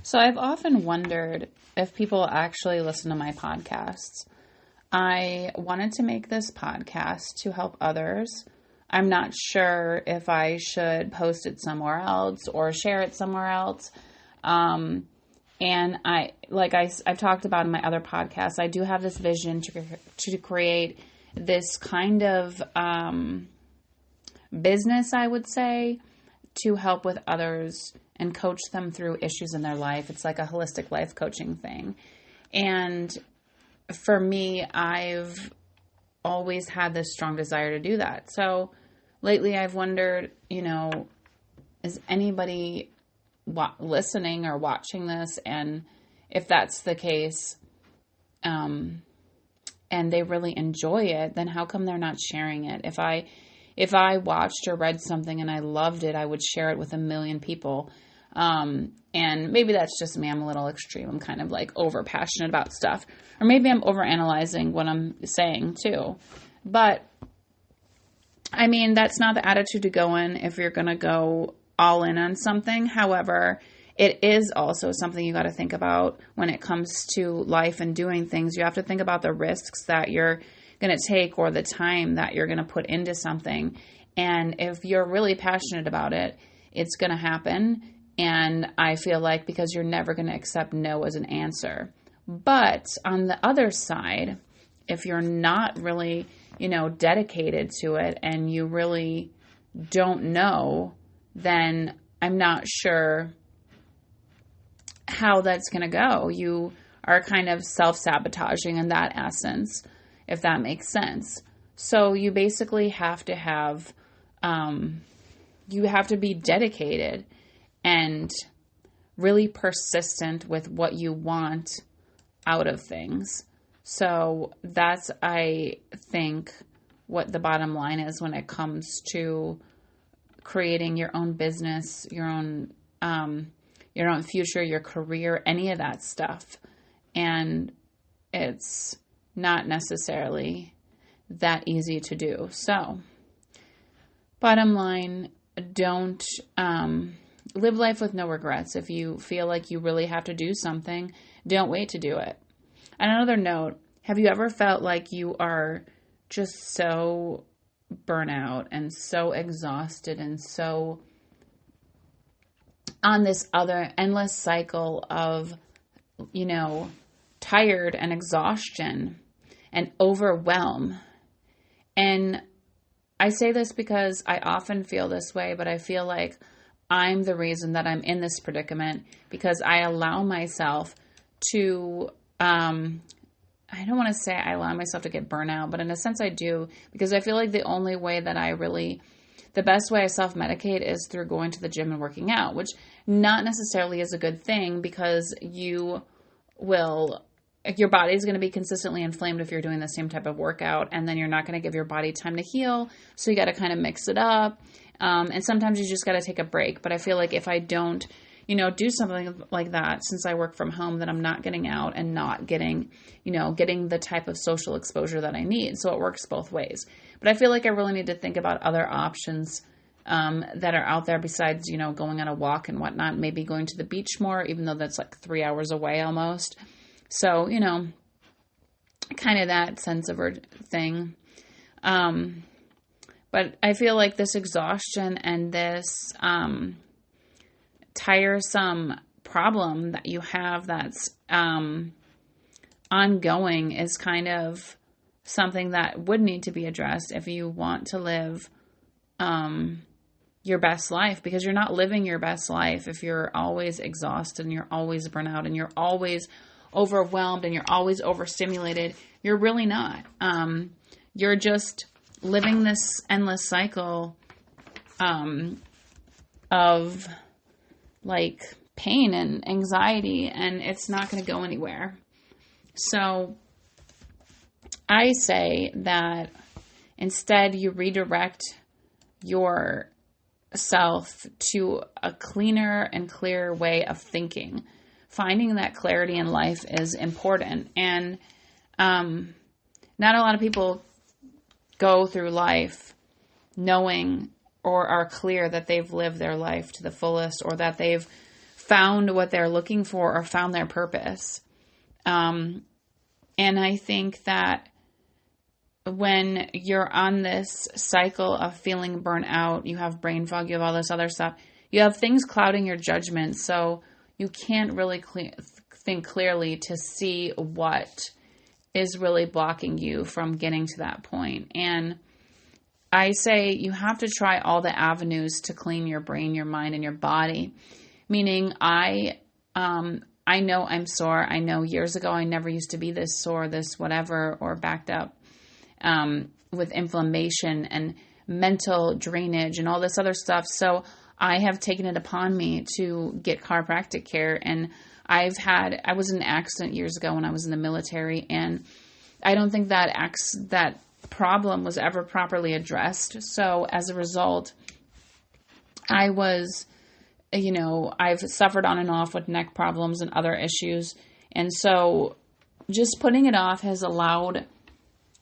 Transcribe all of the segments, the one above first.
So I've often wondered if people actually listen to my podcasts. I wanted to make this podcast to help others. I'm not sure if I should post it somewhere else or share it somewhere else. And I've talked about in my other podcasts, I do have this vision to create this kind of business, I would say, to help with others and coach them through issues in their life. It's like a holistic life coaching thing. And for me, I've always had this strong desire to do that. So lately I've wondered, is anybody listening or watching this? And if that's the case, and they really enjoy it, then how come they're not sharing it? If I watched or read something and I loved it, I would share it with 1 million people. And maybe that's just me. I'm a little extreme. I'm kind of like over passionate about stuff, or maybe I'm over analyzing what I'm saying too. But I mean, that's not the attitude to go in if you're going to go all in on something. However, it is also something you got to think about when it comes to life and doing things. You have to think about the risks that you're going to take or the time that you're going to put into something. And if you're really passionate about it, it's going to happen. And I feel like because you're never going to accept no as an answer. But on the other side, if you're not really, dedicated to it and you really don't know, then I'm not sure how that's going to go. You are kind of self-sabotaging in that essence, if that makes sense. So you basically have to have, you have to be dedicated and really persistent with what you want out of things. So that's, I think, what the bottom line is when it comes to creating your own business, your own future, your career, any of that stuff. And it's not necessarily that easy to do. So, bottom line, don't live life with no regrets. If you feel like you really have to do something, don't wait to do it. On another note, have you ever felt like you are just so burnout and so exhausted and so on this other endless cycle of, tired and exhaustion and overwhelm? And I say this because I often feel this way, but I feel like I'm the reason that I'm in this predicament because I allow myself to, I don't want to say I allow myself to get burnout, but in a sense I do, because I feel like the only way that the best way I self-medicate is through going to the gym and working out, which not necessarily is a good thing because your body's going to be consistently inflamed if you're doing the same type of workout, and then you're not going to give your body time to heal. So you got to kind of mix it up. And sometimes you just got to take a break. But I feel like if I don't, do something like that, since I work from home, then I'm not getting out and not getting the type of social exposure that I need. So it works both ways. But I feel like I really need to think about other options that are out there besides, going on a walk and whatnot, maybe going to the beach more, even though that's like 3 hours away almost. So, kind of that sense of thing. But I feel like this exhaustion and this tiresome problem that you have that's ongoing is kind of something that would need to be addressed if you want to live your best life, because you're not living your best life if you're always exhausted and you're always burnt out and you're always overwhelmed and you're always overstimulated. You're really not. You're just living this endless cycle of like pain and anxiety, and it's not going to go anywhere. So I say that instead you redirect yourself to a cleaner and clearer way of thinking. Finding that clarity in life is important. And not a lot of people go through life knowing or are clear that they've lived their life to the fullest, or that they've found what they're looking for or found their purpose. And I think that when you're on this cycle of feeling burnt out, you have brain fog, you have all this other stuff, you have things clouding your judgment. So you can't really think clearly to see what is really blocking you from getting to that point. And I say you have to try all the avenues to clean your brain, your mind, and your body. Meaning I know I'm sore. I know years ago I never used to be this sore, this whatever, or backed up with inflammation and mental drainage and all this other stuff. So I have taken it upon me to get chiropractic care. And I was in an accident years ago when I was in the military, and I don't think that problem was ever properly addressed. So as a result, I've suffered on and off with neck problems and other issues. And so just putting it off has allowed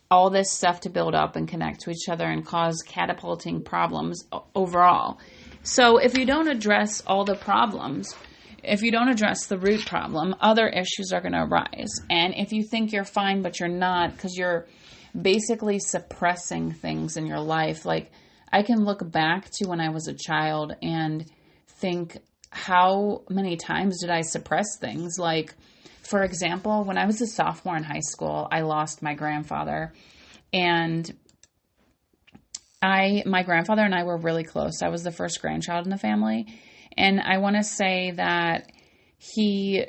all this stuff to build up and connect to each other and cause catapulting problems overall. So if you don't address all the problems, if you don't address the root problem, other issues are going to arise. And if you think you're fine, but you're not, because you're basically suppressing things in your life. Like, I can look back to when I was a child and think, how many times did I suppress things? Like, for example, when I was a sophomore in high school, I lost my grandfather, and my grandfather and I were really close. I was the first grandchild in the family, and I want to say that he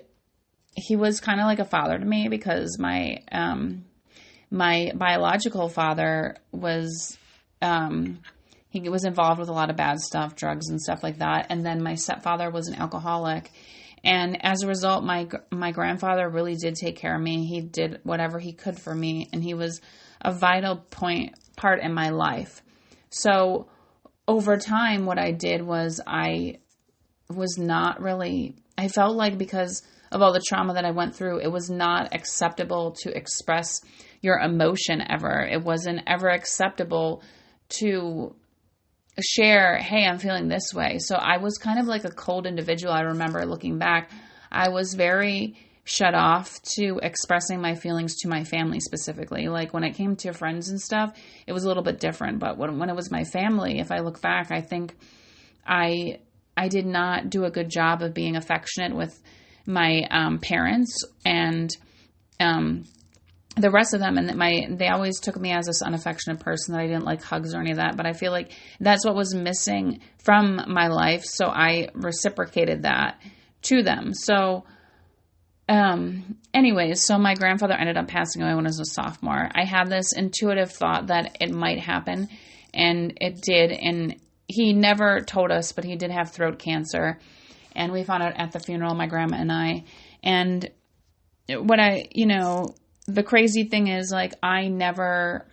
was kind of like a father to me, because my biological father was he was involved with a lot of bad stuff, drugs and stuff like that, and then my stepfather was an alcoholic. And as a result, my grandfather really did take care of me. He did whatever he could for me, and he was a vital part in my life. So over time, what I did was I felt like, because of all the trauma that I went through, it was not acceptable to express your emotion ever. It wasn't ever acceptable to share, hey, I'm feeling this way. So I was kind of like a cold individual. I remember looking back, I was very shut off to expressing my feelings to my family specifically. Like, when it came to friends and stuff, it was a little bit different. But when it was my family, if I look back, I think I did not do a good job of being affectionate with my parents and the rest of them, and they always took me as this unaffectionate person, that I didn't like hugs or any of that. But I feel like that's what was missing from my life, so I reciprocated that to them. So anyways, so my grandfather ended up passing away when I was a sophomore. I had this intuitive thought that it might happen, and it did. And he never told us, but he did have throat cancer, and we found out at the funeral, my grandma and I. And the crazy thing is, like, I never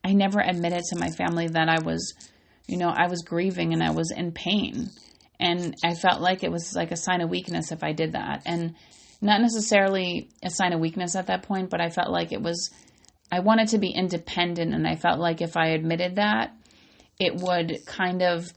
admitted to my family that I was grieving and I was in pain. And I felt like it was like a sign of weakness if I did that. And not necessarily a sign of weakness at that point, but I felt like I wanted to be independent. And I felt like if I admitted that, it would kind of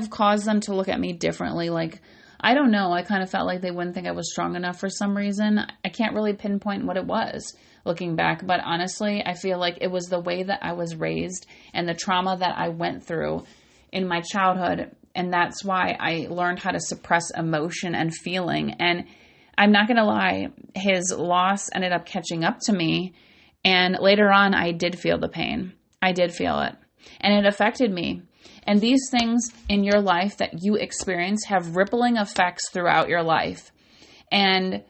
cause them to look at me differently. Like, I don't know. I kind of felt like they wouldn't think I was strong enough for some reason. I can't really pinpoint what it was looking back, but honestly, I feel like it was the way that I was raised and the trauma that I went through in my childhood. And that's why I learned how to suppress emotion and feeling. And I'm not going to lie, his loss ended up catching up to me. And later on, I did feel the pain. I did feel it. And it affected me. And these things in your life that you experience have rippling effects throughout your life. And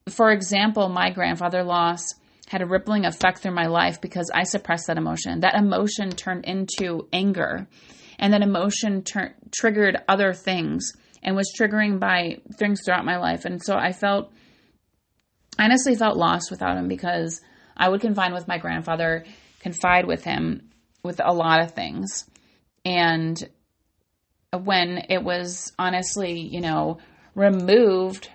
for example, my grandfather loss had a rippling effect through my life because I suppressed that emotion. That emotion turned into anger. And that emotion triggered other things and was triggering by things throughout my life. And so I honestly felt lost without him, because I would confide with him with a lot of things. And when it was honestly, removed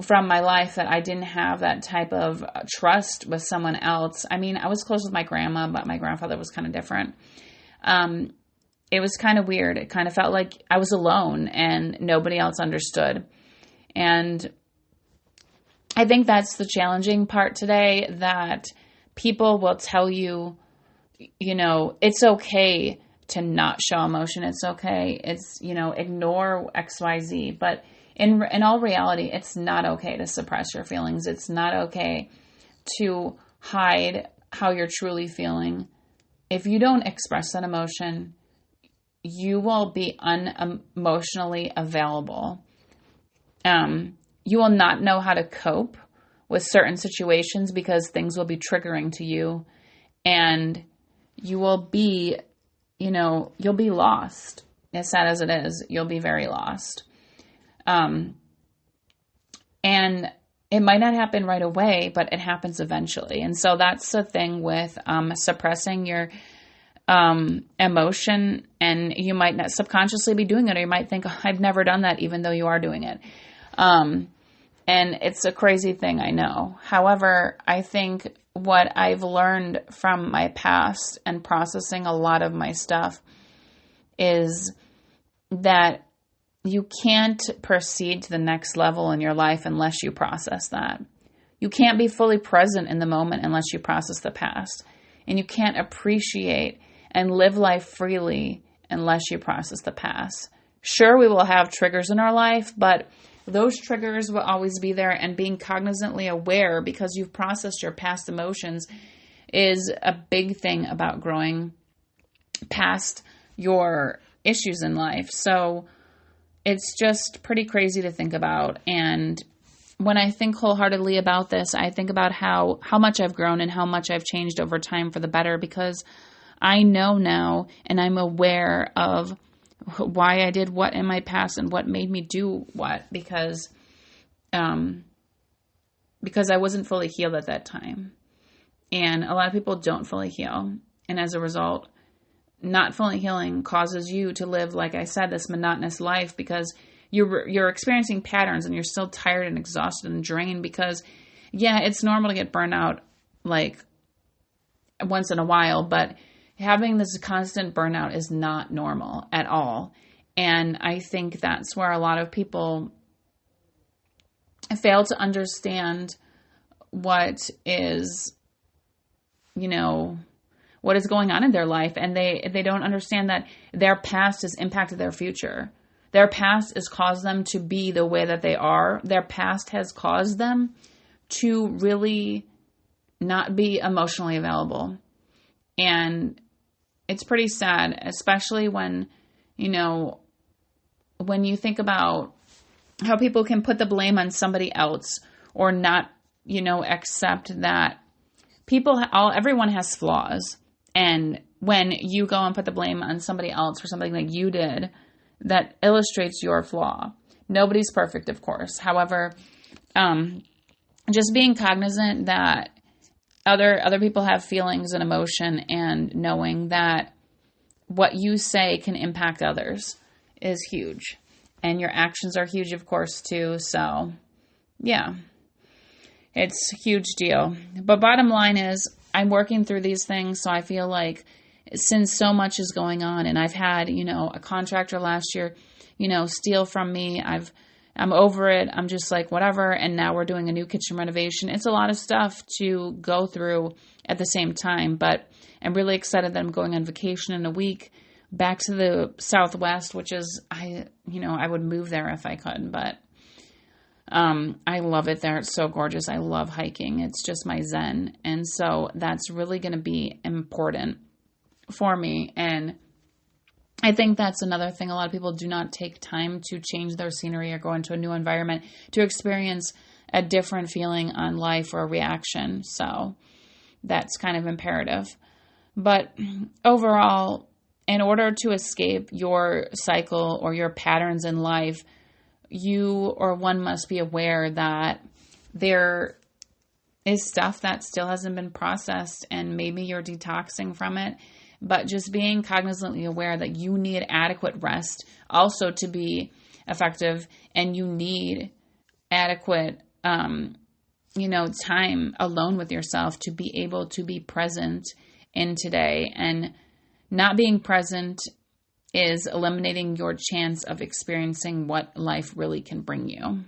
from my life, that I didn't have that type of trust with someone else. I mean, I was close with my grandma, but my grandfather was kind of different. it was kind of weird. It kind of felt like I was alone and nobody else understood. And I think that's the challenging part today, that people will tell you, it's okay to not show emotion. It's okay. It's, ignore XYZ. But in all reality, it's not okay to suppress your feelings. It's not okay to hide how you're truly feeling. If you don't express that emotion, you will be unemotionally available. You will not know how to cope with certain situations because things will be triggering to you, and you will be, you'll be lost. As sad as it is, you'll be very lost. And it might not happen right away, but it happens eventually. And so that's the thing with suppressing your emotion, and you might not subconsciously be doing it, or you might think, oh, I've never done that, even though you are doing it. And it's a crazy thing, I know. However, I think what I've learned from my past and processing a lot of my stuff is that you can't proceed to the next level in your life unless you process that. You can't be fully present in the moment unless you process the past. And you can't appreciate and live life freely unless you process the past. Sure, we will have triggers in our life, but those triggers will always be there, and being cognizantly aware because you've processed your past emotions is a big thing about growing past your issues in life. So it's just pretty crazy to think about. And when I think wholeheartedly about this, I think about how much I've grown and how much I've changed over time for the better, because I know now and I'm aware of why I did what in my past and what made me do what, because I wasn't fully healed at that time. And a lot of people don't fully heal. And as a result, not fully healing causes you to live, like I said, this monotonous life, because you're experiencing patterns and you're still tired and exhausted and drained, because yeah, it's normal to get burnt out like once in a while, but having this constant burnout is not normal at all. And I think that's where a lot of people fail to understand what is, what is going on in their life. And they don't understand that their past has impacted their future. Their past has caused them to be the way that they are. Their past has caused them to really not be emotionally available. And it's pretty sad, especially when you think about how people can put the blame on somebody else, or not, accept that everyone has flaws. And when you go and put the blame on somebody else for something that you did, that illustrates your flaw. Nobody's perfect, of course. However, just being cognizant that other people have feelings and emotion, and knowing that what you say can impact others is huge. And your actions are huge, of course, too. So, yeah, it's a huge deal. But bottom line is, I'm working through these things. So I feel like since so much is going on, and I've had, a contractor last year, steal from me. I'm over it. I'm just like, whatever. And now we're doing a new kitchen renovation. It's a lot of stuff to go through at the same time, but I'm really excited that I'm going on vacation in a week back to the Southwest, which is, I would move there if I could, but I love it there. It's so gorgeous. I love hiking. It's just my zen. And so that's really going to be important for me. And I think that's another thing. A lot of people do not take time to change their scenery or go into a new environment to experience a different feeling on life or a reaction. So that's kind of imperative. But overall, in order to escape your cycle or your patterns in life, one must be aware that there is stuff that still hasn't been processed, and maybe you're detoxing from it. But just being cognizantly aware that you need adequate rest also to be effective, and you need adequate, time alone with yourself to be able to be present in today. And not being present is eliminating your chance of experiencing what life really can bring you.